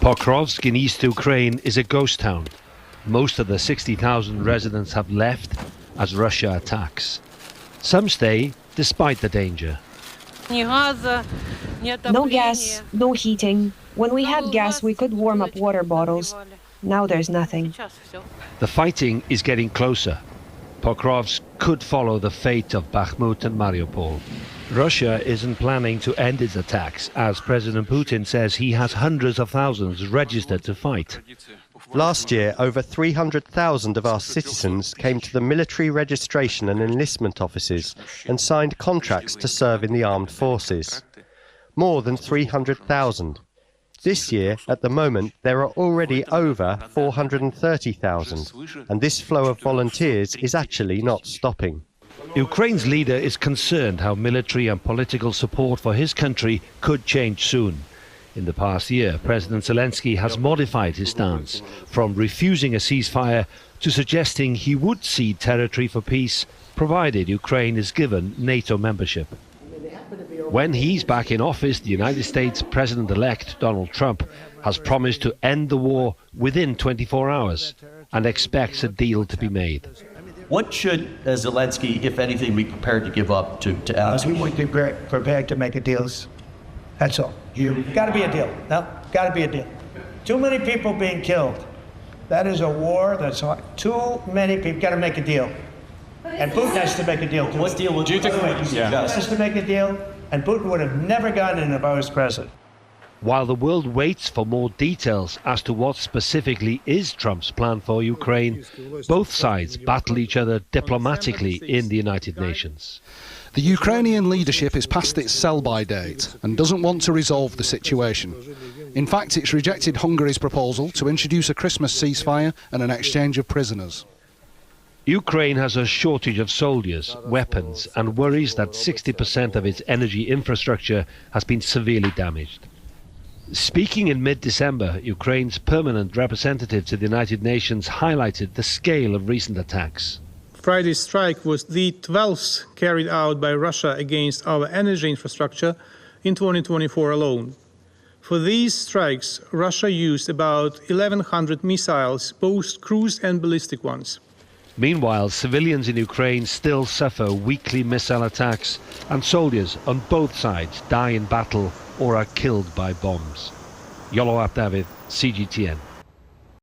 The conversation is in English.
Pokrovsk in East Ukraine is a ghost town. Most of the 60,000 residents have left as Russia attacks. Some stay despite the danger. No gas, no heating. When we had gas, we could warm up water bottles. Now there's nothing. The fighting is getting closer. Pokrovsk could follow the fate of Bakhmut and Mariupol. Russia isn't planning to end its attacks, as President Putin says he has hundreds of thousands registered to fight. Last year, over 300,000 of our citizens came to the military registration and enlistment offices and signed contracts to serve in the armed forces. More than 300,000. This year, at the moment, there are already over 430,000, and this flow of volunteers is actually not stopping. Ukraine's leader is concerned how military and political support for his country could change soon. In the past year, President Zelensky has modified his stance, from refusing a ceasefire to suggesting he would cede territory for peace, provided Ukraine is given NATO membership. When he's back in office, the United States President-elect Donald Trump has promised to end the war within 24 hours and expects a deal to be made. What should Zelensky, if anything, be prepared to give up to ask? We would be prepared to make a deal. That's all. Got to be a deal. No, got to be a deal. Too many people being killed. That is a war that's hard. Too many people. Got to make a deal. And Putin has to make a deal too. What deal would you suggest? Putin has to make a deal, and Putin would have never gotten in if I was president. While the world waits for more details as to what specifically is Trump's plan for Ukraine, both sides battle each other diplomatically in the United Nations. The Ukrainian leadership is past its sell-by date and doesn't want to resolve the situation. In fact, it's rejected Hungary's proposal to introduce a Christmas ceasefire and an exchange of prisoners. Ukraine has a shortage of soldiers, weapons, and worries that 60% of its energy infrastructure has been severely damaged. Speaking in mid-December, Ukraine's permanent representative to the United Nations highlighted the scale of recent attacks. Friday's strike was the 12th carried out by Russia against our energy infrastructure in 2024 alone. For these strikes, Russia used about 1,100 missiles, both cruise and ballistic ones. Meanwhile, civilians in Ukraine still suffer weekly missile attacks, and soldiers on both sides die in battle or are killed by bombs. Iolo, Dafydd, CGTN.